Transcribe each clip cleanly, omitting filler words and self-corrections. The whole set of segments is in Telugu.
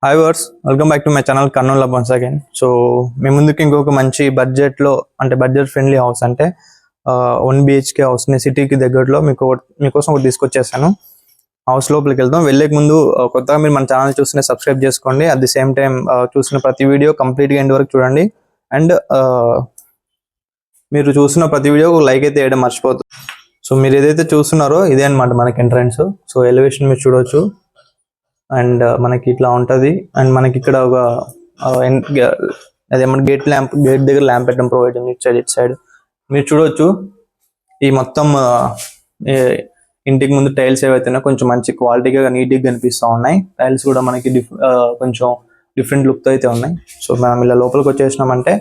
Hi viewers, welcome back to my channel Kurnool lab once again. So మేము ముందుకు ఇంకొక మంచి బడ్జెట్లో అంటే బడ్జెట్ ఫ్రెండ్లీ హౌస్ అంటే 1 BHK హౌస్ని సిటీకి దగ్గరలో మీకోసం ఒకటి తీసుకొచ్చేసాను. హౌస్ లోపలికి వెళ్దాం. వెళ్ళే ముందు కొత్తగా మీరు మన ఛానల్ చూస్తే సబ్స్క్రైబ్ చేసుకోండి. అట్ ది సేమ్ టైం చూసిన ప్రతి వీడియో కంప్లీట్గా ఎండ్ వరకు చూడండి. అండ్ మీరు చూసిన ప్రతి వీడియో లైక్ అయితే వేయడం మర్చిపోతుంది. సో మీరు ఏదైతే చూస్తున్నారో ఇదే అనమాట మనకి ఎంట్రన్స్. సో ఎలివేషన్ మీరు చూడవచ్చు. అండ్ మనకి ఇట్లా ఉంటుంది. అండ్ మనకి ఇక్కడ ఒక అదేమన్నా గేట్ దగ్గర ల్యాంప్ పెట్టడం ప్రొవైడ్ ఉంది. ఇటు సైడ్ మీరు చూడవచ్చు. ఈ మొత్తం ఇంటికి ముందు టైల్స్ ఏవైతే కొంచెం మంచి క్వాలిటీగా నీట్గా కనిపిస్తూ ఉన్నాయి. టైల్స్ కూడా మనకి కొంచెం డిఫరెంట్ లుక్తో అయితే ఉన్నాయి. సో మనం ఇలా లోపలికి వచ్చేసినామంటే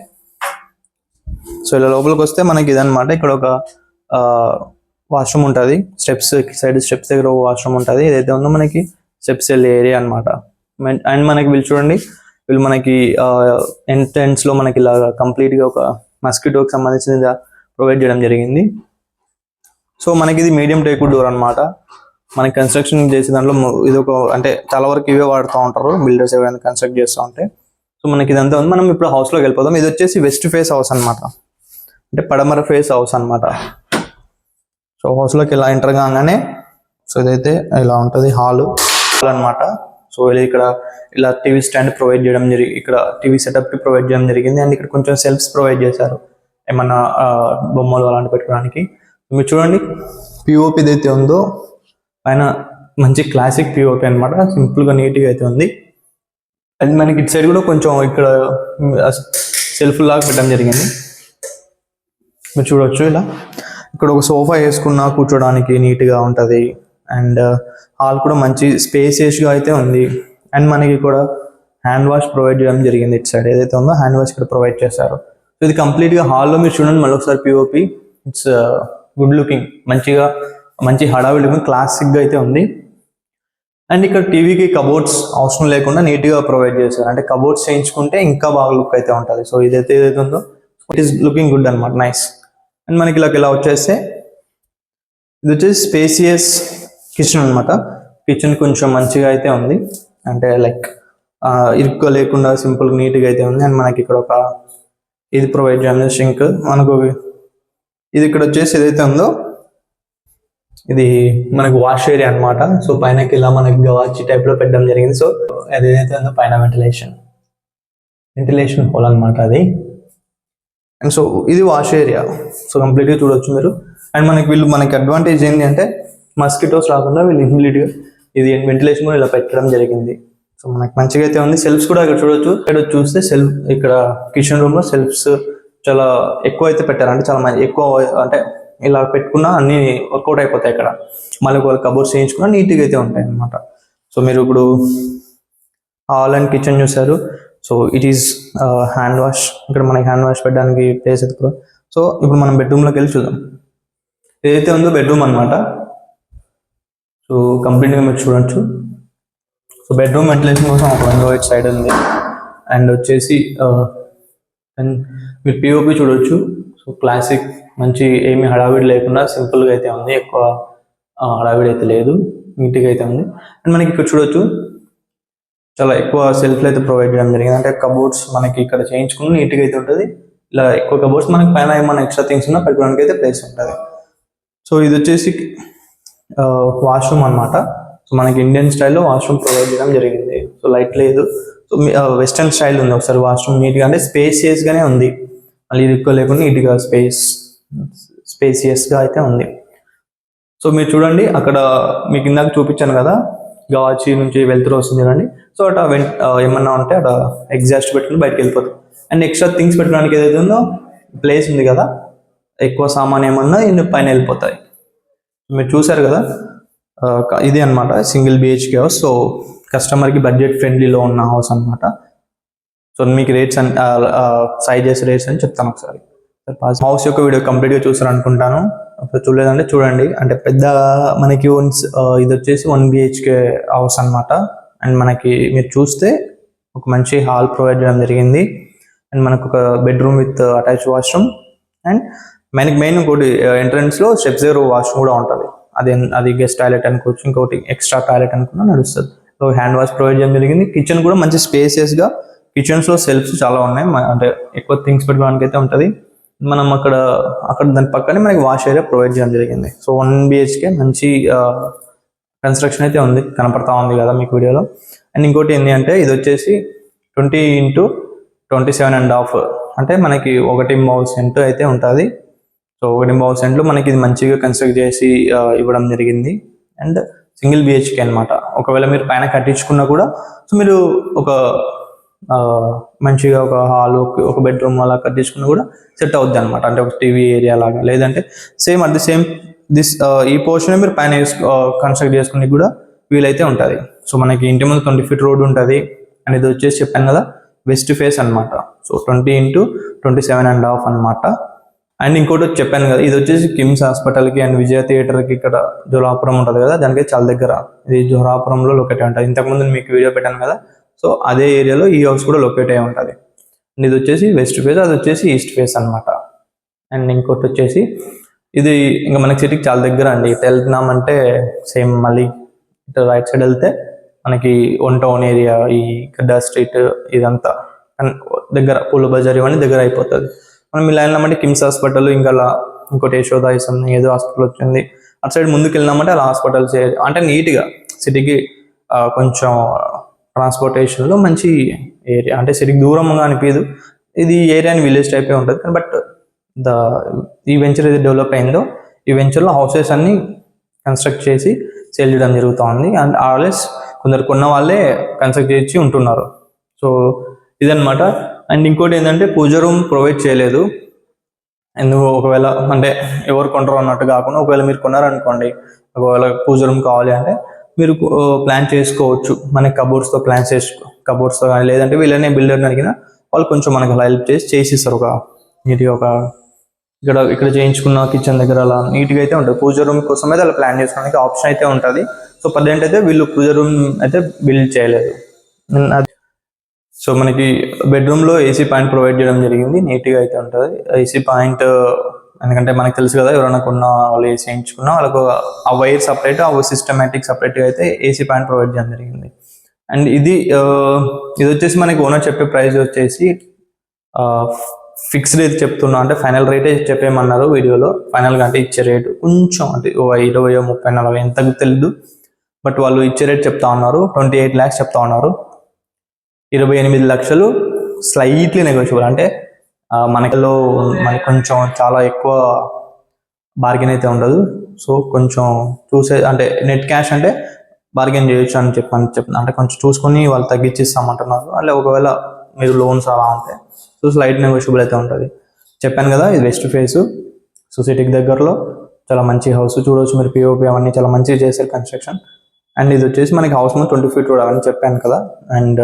ఇలా లోపలికి వస్తే మనకి ఇదనమాట. ఇక్కడ ఒక వాష్రూమ్ ఉంటుంది. స్టెప్స్ దగ్గర ఒక వాష్రూమ్ ఉంటుంది. ఏదైతే ఉందో మనకి స్టెప్స్ వెళ్ళే ఏరియా అనమాట. అండ్ మనకి వీళ్ళు మనకి ఎంట్రన్స్ లో మనకి ఇలా కంప్లీట్ గా ఒక మస్కిటోకి సంబంధించిన ప్రొవైడ్ చేయడం జరిగింది. సో మనకి ఇది మీడియం టేక్ డోర్ అనమాట. మనకి కన్స్ట్రక్షన్ చేసే దాంట్లో ఇది ఒక అంటే చాలా వరకు ఇవే వాడుతూ ఉంటారు బిల్డర్స్ ఎవరైనా కన్స్ట్రక్ట్ చేస్తూ ఉంటే. సో మనకి ఇదంతా ఉంది. మనం ఇప్పుడు హౌస్ లోకి వెళ్ళిపోదాం. ఇది వచ్చేసి వెస్ట్ ఫేస్ హౌస్ అనమాట, అంటే పడమర ఫేస్ హౌస్ అనమాట. సో హౌస్ లోకి ఇలా ఎంటర్ కాగానే సో ఇదైతే ఇలా ఉంటుంది హాల్ అనమాట. సో ఇక్కడ ఇలా టీవీ స్టాండ్ ప్రొవైడ్ చేయడం జరిగింది. ఇక్కడ టీవీ సెటప్ కి ప్రొవైడ్ చేయడం జరిగింది. అండ్ ఇక్కడ కొంచెం సెల్ఫ్స్ ప్రొవైడ్ చేశారు ఏమన్నా బొమ్మలు అలాంటి పెట్టుకోవడానికి. మీరు చూడండి, పిఓపి ఏదైతే ఉందో పైన మంచి క్లాసిక్ పిఓపి అనమాట. సింపుల్ గా నీట్ గా అయితే ఉంది. అండ్ మనకి ఇటు సైడ్ కూడా కొంచెం ఇక్కడ సెల్ఫ్ లాగా పెట్టడం జరిగింది. మీరు చూడవచ్చు. ఇలా ఇక్కడ ఒక సోఫా వేసుకున్నా కూర్చోడానికి నీట్ గా ఉంటది. అండ్ హాల్ కూడా మంచి స్పేసియస్గా అయితే ఉంది. అండ్ మనకి కూడా హ్యాండ్ వాష్ ప్రొవైడ్ చేయడం జరిగింది. ఇటు సైడ్ ఏదైతే ఉందో హ్యాండ్ వాష్ ఇక్కడ ప్రొవైడ్ చేశారు. సో ఇది కంప్లీట్గా హాల్లో మీరు చూడండి. మళ్ళీ ఒకసారి పిఓపి ఇట్స్ గుడ్ లుకింగ్, మంచి హడావిడి లుకింగ్, క్లాసిక్గా అయితే ఉంది. అండ్ ఇక్కడ టీవీకి కబోర్డ్స్ అవసరం లేకుండా నీట్గా ప్రొవైడ్ చేశారు. అంటే కబోర్డ్స్ చేయించుకుంటే ఇంకా బాగా లుక్ అయితే ఉంటుంది. సో ఏదైతే ఉందో ఇట్ ఈస్ లుకింగ్ గుడ్ అనమాట, నైస్. అండ్ మనకి ఇలా వచ్చేస్తే ఇది వచ్చేసి స్పేసియస్ కిచెన్ అనమాట. కిచెన్ కొంచెం మంచిగా అయితే ఉంది. అంటే లైక్ ఇరుక్కు లేకుండా సింపుల్ నీట్గా అయితే ఉంది. అండ్ మనకి ఇక్కడ ఒక ఇది ప్రొవైడ్ చేయాలి సింక్. మనకు ఇది ఇక్కడ వచ్చేసి ఏదైతే ఉందో ఇది మనకు వాష్ ఏరియా అనమాట. సో పైనకి ఇలా మనకి గవాచి టైప్ లో పెట్టడం జరిగింది. సో అది ఏదైతే ఉందో పైన వెంటిలేషన్ హోల్ అనమాట అది. అండ్ సో ఇది వాష్ ఏరియా. సో కంప్లీట్గా చూడవచ్చు మీరు. అండ్ మనకి అడ్వాంటేజ్ ఏంటి అంటే మస్కిటోస్ రాకుండా వీళ్ళు ఇమ్మీడియట్గా ఇది వెంటిలేషన్ కూడా ఇలా పెట్టడం జరిగింది. సో మనకి మంచిగా అయితే ఉంది. సెల్ఫ్స్ కూడా ఇక్కడ చూడవచ్చు. ఇక్కడ చూస్తే ఇక్కడ కిచెన్ రూమ్ లో సెల్ఫ్స్ చాలా ఎక్కువ అయితే పెట్టారు. అంటే చాలా ఎక్కువ, అంటే ఇలా పెట్టుకున్నా అన్ని వర్కౌట్ అయిపోతాయి. ఇక్కడ మళ్ళీ ఒక కబోర్డ్స్ చేయించుకున్నా నీట్గా అయితే ఉంటాయి అనమాట. సో మీరు ఇప్పుడు హాల్ అండ్ కిచెన్ చూసారు. So it is hand wash. ఇక్కడ మనకి హ్యాండ్ వాష్ పెట్టడానికి ప్లేస్ ఎత్తుకో. సో ఇప్పుడు మనం బెడ్రూమ్లోకి వెళ్ళి చూద్దాం. ఏదైతే ఉందో బెడ్రూమ్ అనమాట. సో కంప్లీట్గా మీరు చూడొచ్చు. సో బెడ్రూమ్ వెంటిలేషన్ కోసం ఒక విండో ఇటు సైడ్ ఉంది. అండ్ వచ్చేసి మీరు పిఓపి చూడొచ్చు. సో క్లాసిక్, మంచి ఏమి హడావిడి లేకుండా సింపుల్గా అయితే ఉంది. ఎక్కువ హడావిడి అయితే లేదు, నీట్గా అయితే ఉంది. అండ్ మనకి ఇక్కడ చూడొచ్చు చాలా ఎక్కువ సెల్ఫ్లు అయితే ప్రొవైడ్ చేయడం జరిగింది. అంటే కబోర్డ్స్ మనకి ఇక్కడ చేయించుకుని నీట్గా అయితే ఉంటుంది. ఇలా ఎక్కువ కబోర్డ్స్ మనకి పైన ఏమైనా ఎక్స్ట్రా థింగ్స్ ఉన్నా పెట్టుకోవడానికి అయితే ప్లేస్ ఉంటుంది. సో ఇది వచ్చేసి వాష్రూమ్ అనమాట. సో మనకి ఇండియన్ స్టైల్లో వాష్రూమ్ ప్రొవైడ్ చేయడం జరిగింది. సో లైట్ లేదు. సో వెస్టర్న్ స్టైల్ ఉంది. ఒకసారి వాష్రూమ్ నీట్గా, అంటే స్పేసియస్గానే ఉంది. మళ్ళీ ఇరుక్కో లేకుండా నీట్గా స్పేసియస్గా అయితే ఉంది. సో మీరు చూడండి, అక్కడ మీకు ఇందాక చూపించాను కదా గవాచి నుంచి వెళ్తురు వస్తుంది చూడండి. సో అట ఏమన్నా ఉంటే అట ఎగ్జాస్ట్ పెట్టుకుని బయటకు వెళ్ళిపోతుంది. అండ్ ఎక్స్ట్రా థింగ్స్ పెట్టడానికి ఏదైతే ఉందో ప్లేస్ ఉంది కదా, ఎక్కువ సామాన్ ఏమన్నా ఇన్ని పైన వెళ్ళిపోతాయి. మీరు చూసారు కదా, ఇది అనమాట సింగిల్ BHK హౌస్. సో కస్టమర్కి బడ్జెట్ ఫ్రెండ్లీలో ఉన్న హౌస్ అనమాట. సో మీకు రేట్స్ సైజెస్ రేట్స్ అని చెప్తాను ఒకసారి. హౌస్ యొక్క వీడియో కంప్లీట్గా చూసారు అనుకుంటాను. చూడలేదంటే చూడండి. అంటే పెద్ద మనకి ఇది వచ్చేసి 1 BHK హౌస్ అనమాట. అండ్ మనకి మీరు చూస్తే ఒక మంచి హాల్ ప్రొవైడ్ చేయడం జరిగింది. అండ్ మనకు ఒక bedroom with attach washroom. And main ఇంకోటి ఎంట్రన్స్ లో స్టెప్స్ దగ్గర వాష్రూమ్ కూడా ఉంటుంది. అది గెస్ట్ టాయిలెట్ అనుకోవచ్చు, ఇంకోటి ఎక్స్ట్రా టాయిలెట్ అనుకున్నా నడుస్తుంది. సో హ్యాండ్ వాష్ ప్రొవైడ్ చేయడం జరిగింది. కిచెన్ కూడా మంచి స్పేసియస్గా, కిచెన్స్లో సెల్ఫ్స్ చాలా ఉన్నాయి, అంటే ఎక్కువ థింగ్స్ పెట్టుకోవడానికి అయితే ఉంటుంది. మనం అక్కడ దాని పక్కనే మనకి వాష్ ఏరియా ప్రొవైడ్ చేయడం జరిగింది. సో 1 BHK మంచి కన్స్ట్రక్షన్ అయితే ఉంది, కనపడతా ఉంది కదా మీకు వీడియోలో. అండ్ ఇంకోటి ఏంటి అంటే ఇది వచ్చేసి 20x27.5 అంటే మనకి 1.5 సెంట్ అయితే ఉంటుంది. సో 1.5 సెంట్లు మనకి ఇది మంచిగా కన్స్ట్రక్ట్ చేసి ఇవ్వడం జరిగింది. అండ్ సింగిల్ BHK అనమాట. ఒకవేళ మీరు పైన కట్టించుకున్నా కూడా సో మీరు ఒక మంచిగా ఒక హాల్, ఒక బెడ్రూమ్ అలా కట్టించుకున్నా కూడా సెట్ అవుద్ది అనమాట. అంటే ఒక టీవీ ఏరియా లాగా, లేదంటే సేమ్ అట్ ది సేమ్ ఈ పోర్షన్ మీరు పైన కన్స్ట్రక్ట్ చేసుకుని కూడా వీలైతే ఉంటుంది. సో మనకి ఇంటి ముందు 20 feet రోడ్ ఉంటుంది. అండ్ ఇది వచ్చేసి చెప్పాను కదా వెస్ట్ ఫేస్ అనమాట. సో 20x27.5 అనమాట. అండ్ ఇంకోటి చెప్పాను కదా ఇది వచ్చేసి కిమ్స్ హాస్పిటల్కి అండ్ విజయ థియేటర్కి ఇక్కడ జోలాపురం ఉంటుంది కదా, దానికి చాలా దగ్గర. ఇది జోలాపురంలో లొకేట్ ఉంటుంది. ఇంతకుముందు మీకు వీడియో పెట్టాను కదా, సో అదే ఏరియాలో ఈ హౌస్ కూడా లొకేట్ అయి ఉంటుంది. అండ్ ఇది వచ్చేసి వెస్ట్ ఫేస్, అది వచ్చేసి ఈస్ట్ ఫేస్ అనమాట. అండ్ ఇంకోటి వచ్చేసి ఇది ఇంకా మనకి సిటీకి చాలా దగ్గర అండి. ఇటు వెళ్తున్నామంటే సేమ్ మళ్ళీ ఇటు రైట్ సైడ్ వెళ్తే మనకి 1 టౌన్ ఏరియా, ఈ గడ్డా స్ట్రీట్ ఇదంతా దగ్గర, పూల బజార్ ఇవన్నీ దగ్గర అయిపోతుంది. మనం ఇలా వెళ్ళినామంటే కిమ్స్ హాస్పిటల్, ఇంకా అలా ఇంకోటి యశోద ఏదో హాస్పిటల్ వచ్చింది. అటు సైడ్ ముందుకు వెళ్ళినామంటే అలా హాస్పిటల్స్ అంటే నీట్గా సిటీకి కొంచెం ట్రాన్స్పోర్టేషన్లో మంచి ఏరియా, అంటే సిటీకి దూరంగా అనిపించదు. ఇది ఏరియా అని విలేజ్ టైపే ఉంటుంది. బట్ ఈ వెంచర్ ఏది డెవలప్ అయిందో ఈ వెంచర్లో హౌసెస్ అన్ని కన్స్ట్రక్ట్ చేసి సేల్ చేయడం జరుగుతుంది. అండ్ ఆల్వేస్ కొందరు కొన్న వాళ్ళే కన్స్ట్రక్ట్ చేసి ఉంటున్నారు. సో ఇదనమాట. అండ్ ఇంకోటి ఏంటంటే పూజ రూమ్ ప్రొవైడ్ చేయలేదు. ఎందుకు ఒకవేళ అంటే ఎవరు కొంటారు అన్నట్టు కాకుండా, ఒకవేళ మీరు కొన్నారనుకోండి, ఒకవేళ పూజ రూమ్ కావాలి అంటే మీరు ప్లాన్ చేసుకోవచ్చు. మనకి కబోర్డ్స్తో ప్లాన్ కబోర్డ్స్తో కానీ, లేదంటే వీళ్ళనే బిల్డర్ని అడిగినా వాళ్ళు కొంచెం మనకి హెల్ప్ చేసిస్తారు. ఒక నీట్గా ఒక ఇక్కడ చేయించుకున్న కిచెన్ దగ్గర అలా నీట్గా అయితే ఉంటుంది. పూజ రూమ్ కోసం అయితే అలా ప్లాన్ చేసుకోవడానికి ఆప్షన్ అయితే ఉంటుంది. సో ప్రజెంట్ అయితే వీళ్ళు పూజ రూమ్ అయితే బిల్డ్ చేయలేదు. సో మనకి బెడ్రూమ్లో AC పాయింట్ ప్రొవైడ్ చేయడం జరిగింది. నీట్గా అయితే ఉంటుంది AC పాయింట్. ఎందుకంటే మనకు తెలుసు కదా, ఎవరైనా కొన్న వాళ్ళు AC వేయించుకున్నా వాళ్ళకు ఆ వైర్ సపరేట్, ఆ సిస్టమేటిక్ సపరేట్గా అయితే AC పాయింట్ ప్రొవైడ్ చేయడం జరిగింది. అండ్ ఇది వచ్చేసి మనకి ఓనర్ చెప్పే ప్రైస్ వచ్చేసి ఫిక్స్డ్ రేట్ చెప్తున్నా, అంటే ఫైనల్ రేటే చెప్పేయమన్నారు వీడియోలో. ఫైనల్గా అంటే ఇచ్చే రేటు కొంచెం అంటే 20, 30, 40 ఎంత తెలియదు. బట్ వాళ్ళు ఇచ్చే రేట్ చెప్తా ఉన్నారు 28 lakhs చెప్తా ఉన్నారు. 28 లక్షలు స్లైట్లీ నెగోషియబుల్. అంటే మనకి కొంచెం చాలా ఎక్కువ బార్గెన్ అయితే ఉండదు. సో కొంచెం అంటే నెట్ క్యాష్ అంటే బార్గెన్ చేయొచ్చు అని చెప్పిన, అంటే కొంచెం చూసుకొని వాళ్ళు తగ్గించి ఇస్తామంటున్నారు. అలా ఒకవేళ మీరు లోన్స్ అలా ఉంటే సో స్లైట్ నెగోషియబుల్ అయితే ఉంటుంది. చెప్పాను కదా ఇది వెస్ట్ ఫేస్, సో సిటీకి దగ్గరలో చాలా మంచి హౌస్. చూడవచ్చు మీరు, POP అవన్నీ చాలా మంచిగా చేశారు కన్స్ట్రక్షన్. అండ్ ఇది వచ్చేసి మనకి హౌస్ ముందు 20 feet రోడ్ అవన్నీ చెప్పాను కదా. అండ్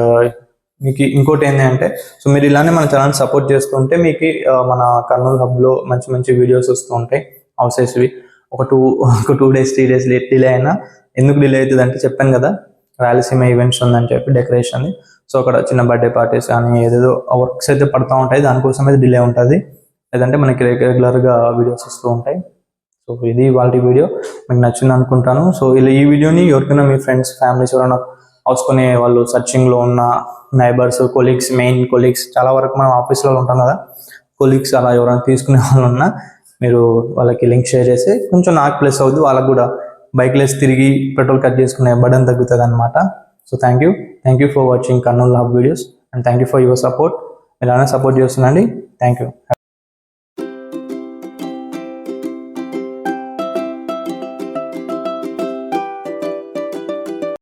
మీకు ఇంకోటి ఏంటి అంటే, సో మీరు ఇలానే మన ఛానల్ సపోర్ట్ చేస్తుంటే మీకు మన కర్నూలు హబ్లో మంచి మంచి వీడియోస్ వస్తూ ఉంటాయి హౌసెస్వి. ఒక 2 days 3 days డిలే అయినా, ఎందుకు డిలే అవుతుంది అంటే చెప్పాను కదా రాయలసీమ ఈవెంట్స్ ఉందని చెప్పి డెకరేషన్. సో అక్కడ చిన్న బర్త్డే పార్టీస్ కానీ ఏదేదో వర్క్స్ అయితే పడుతూ ఉంటాయి, దానికోసం అయితే డిలే ఉంటుంది. లేదంటే మనకి రెగ్యులర్గా వీడియోస్ వస్తూ ఉంటాయి. సో ఇది వాళ్ళ వీడియో మీకు నచ్చింది అనుకుంటాను. సో ఇలా ఈ వీడియోని ఎవరికైనా మీ ఫ్రెండ్స్, ఫ్యామిలీస్ ఎవరైనా హౌస్ కొనే వాళ్ళు, సర్చింగ్లో ఉన్న నైబర్స్, కొలీగ్స్, మెయిన్ కొలీగ్స్, చాలా వరకు మనం ఆఫీస్లో ఉంటాం కదా, కొలీగ్స్ అలా ఎవరైనా తీసుకునే వాళ్ళు ఉన్నా మీరు వాళ్ళకి లింక్ షేర్ చేసి కొంచెం నాకు ప్లస్ అవుతుంది, వాళ్ళకు కూడా బైక్లెస్ తిరిగి పెట్రోల్ కట్ చేసుకునే బర్డెన్ తగ్గుతుంది అనమాట. So thank you for watching Kurnool hub videos and thank you for your support. మీరు అలానే సపోర్ట్ చేస్తుండండి. Thank you.